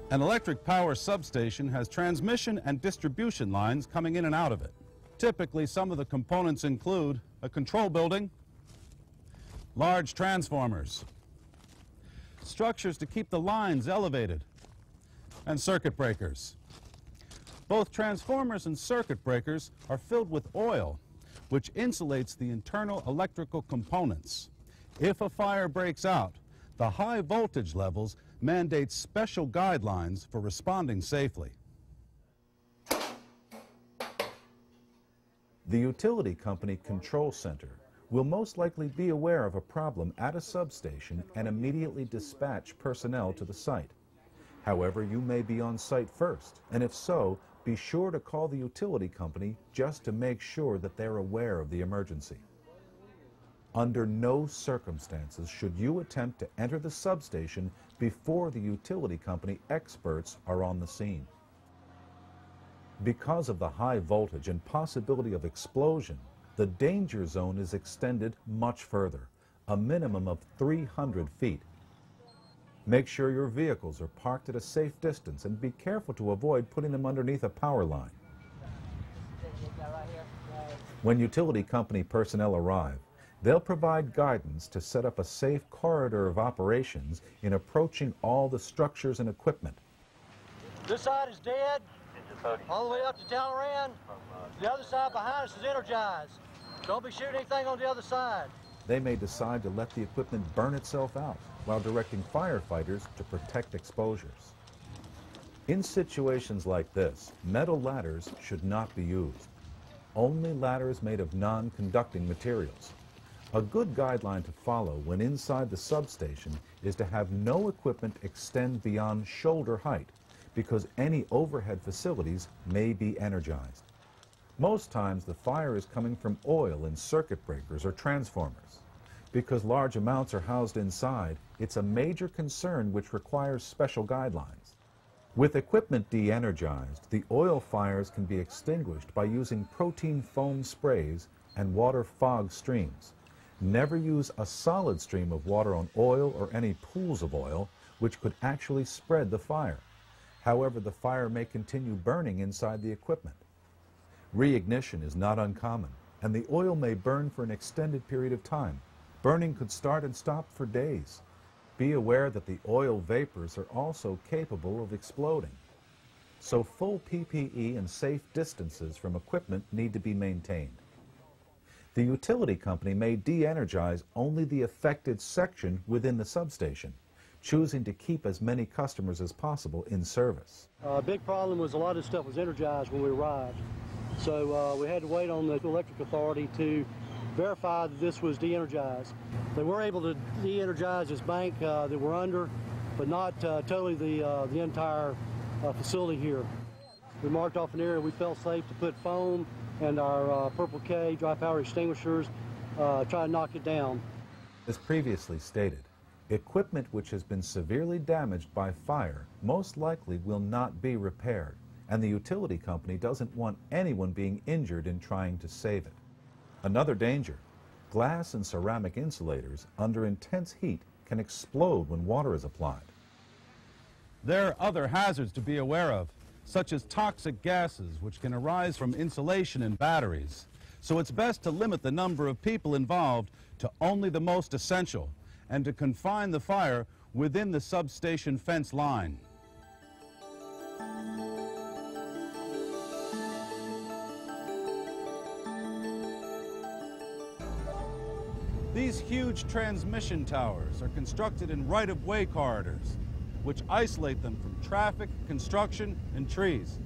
An electric power substation has transmission and distribution lines coming in and out of it. Typically, some of the components include a control building, large transformers, structures to keep the lines elevated, and circuit breakers. Both transformers and circuit breakers are filled with oil, which insulates the internal electrical components. If a fire breaks out, the high voltage levels mandate special guidelines for responding safely. The utility company control center will most likely be aware of a problem at a substation and immediately dispatch personnel to the site. However, you may be on site first, and if so, be sure to call the utility company just to make sure that they're aware of the emergency. Under no circumstances should you attempt to enter the substation before the utility company experts are on the scene. Because of the high voltage and possibility of explosion, the danger zone is extended much further, a minimum of 300 feet. Make sure your vehicles are parked at a safe distance and be careful to avoid putting them underneath a power line. When utility company personnel arrive, they'll provide guidance to set up a safe corridor of operations in approaching all the structures and equipment. This side is dead, all the way up to Talleyrand. The other side behind us is energized. Don't be shooting anything on the other side. They may decide to let the equipment burn itself out while directing firefighters to protect exposures. In situations like this, metal ladders should not be used. Only ladders made of non-conducting materials. A good guideline to follow when inside the substation is to have no equipment extend beyond shoulder height, because any overhead facilities may be energized. Most times the fire is coming from oil in circuit breakers or transformers. Because large amounts are housed inside, it's a major concern which requires special guidelines. With equipment de-energized, the oil fires can be extinguished by using protein foam sprays and water fog streams. Never use a solid stream of water on oil or any pools of oil, which could actually spread the fire. However, the fire may continue burning inside the equipment. Reignition is not uncommon, and the oil may burn for an extended period of time. Burning could start and stop for days. Be aware that the oil vapors are also capable of exploding. So full PPE and safe distances from equipment need to be maintained. The utility company may de-energize only the affected section within the substation, choosing to keep as many customers as possible in service. A big problem was a lot of stuff was energized when we arrived. So we had to wait on the electric authority to verify that this was de-energized. They were able to de-energize this bank that we're under, but not totally the entire facility here. We marked off an area we felt safe to put foam and our Purple K dry powder extinguishers, try to knock it down. As previously stated, equipment which has been severely damaged by fire most likely will not be repaired, and the utility company doesn't want anyone being injured in trying to save it. Another danger, glass and ceramic insulators under intense heat can explode when water is applied. There are other hazards to be aware of, such as toxic gases which can arise from insulation in batteries. So it's best to limit the number of people involved to only the most essential and to confine the fire within the substation fence line. These huge transmission towers are constructed in right-of-way corridors, which isolate them from traffic, construction, and trees.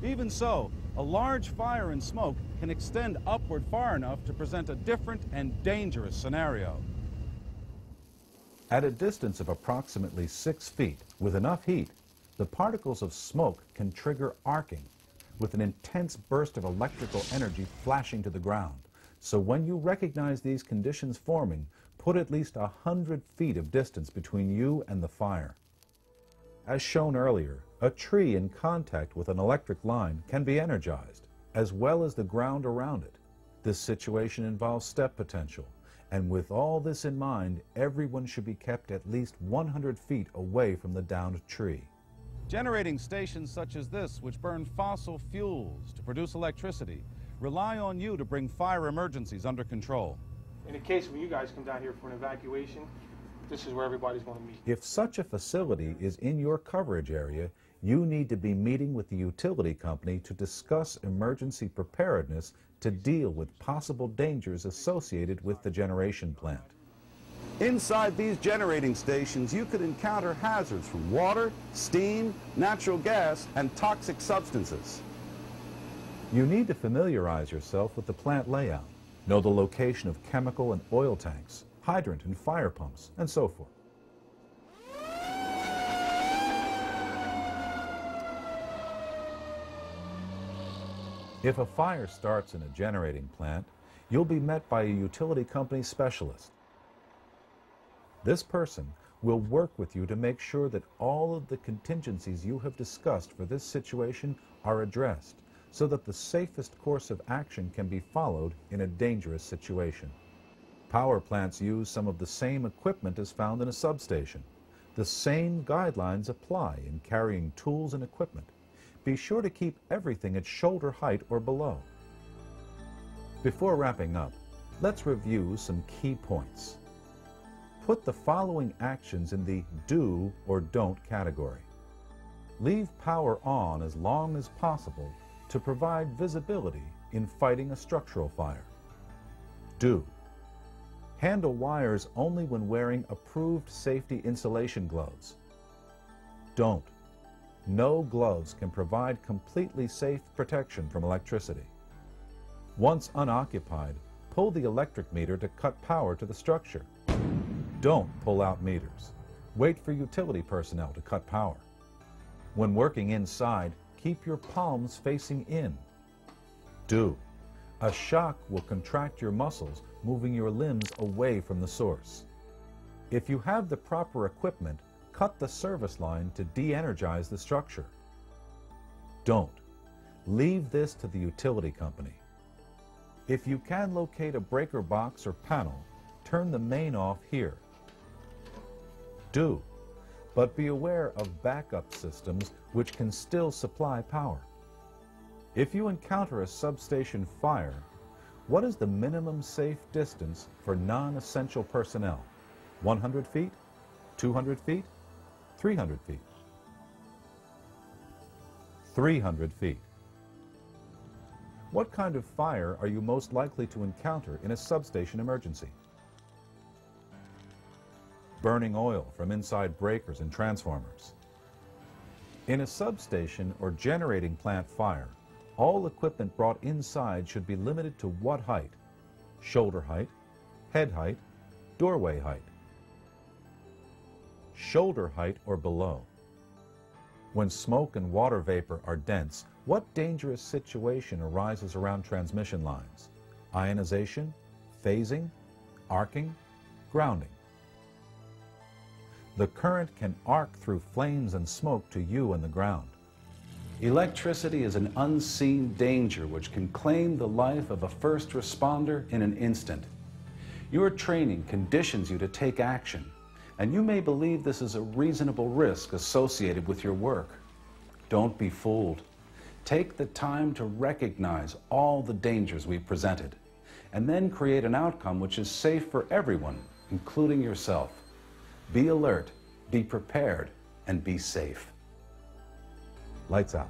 Even so, a large fire and smoke can extend upward far enough to present a different and dangerous scenario. At a distance of approximately 6 feet, with enough heat, the particles of smoke can trigger arcing, with an intense burst of electrical energy flashing to the ground. So when you recognize these conditions forming, put at least 100 feet of distance between you and the fire. As shown earlier, a tree in contact with an electric line can be energized, as well as the ground around it. This situation involves step potential, and with all this in mind, everyone should be kept at least 100 feet away from the downed tree. Generating stations such as this, which burn fossil fuels to produce electricity, rely on you to bring fire emergencies under control. In the case when you guys come down here for an evacuation, this is where everybody's going to meet. If such a facility is in your coverage area, you need to be meeting with the utility company to discuss emergency preparedness to deal with possible dangers associated with the generation plant. Inside these generating stations, you could encounter hazards from water, steam, natural gas, and toxic substances. You need to familiarize yourself with the plant layout, know the location of chemical and oil tanks, hydrant and fire pumps, and so forth. If a fire starts in a generating plant, you'll be met by a utility company specialist. This person will work with you to make sure that all of the contingencies you have discussed for this situation are addressed, so that the safest course of action can be followed in a dangerous situation. Power plants use some of the same equipment as found in a substation. The same guidelines apply in carrying tools and equipment. Be sure to keep everything at shoulder height or below. Before wrapping up, let's review some key points. Put the following actions in the do or don't category. Leave power on as long as possible to provide visibility in fighting a structural fire. Do. Handle wires only when wearing approved safety insulation gloves. Don't. No gloves can provide completely safe protection from electricity. Once unoccupied, pull the electric meter to cut power to the structure. Don't pull out meters. Wait for utility personnel to cut power. When working inside, keep your palms facing in. Do. A shock will contract your muscles, moving your limbs away from the source. If you have the proper equipment, cut the service line to de-energize the structure. Don't. Leave this to the utility company. If you can locate a breaker box or panel, turn the main off here. Do. But be aware of backup systems which can still supply power. If you encounter a substation fire, what is the minimum safe distance for non-essential personnel? 100 feet? 200 feet? 300 feet? 300 feet. What kind of fire are you most likely to encounter in a substation emergency? Burning oil from inside breakers and transformers. In a substation or generating plant fire, all equipment brought inside should be limited to what height? Shoulder height, head height, doorway height. Shoulder height or below. When smoke and water vapor are dense, what dangerous situation arises around transmission lines? Ionization, phasing, arcing, grounding. The current can arc through flames and smoke to you and the ground. Electricity is an unseen danger which can claim the life of a first responder in an instant. Your training conditions you to take action, and you may believe this is a reasonable risk associated with your work. Don't be fooled. Take the time to recognize all the dangers we've presented, and then create an outcome which is safe for everyone, including yourself. Be alert, be prepared, and be safe. Lights out.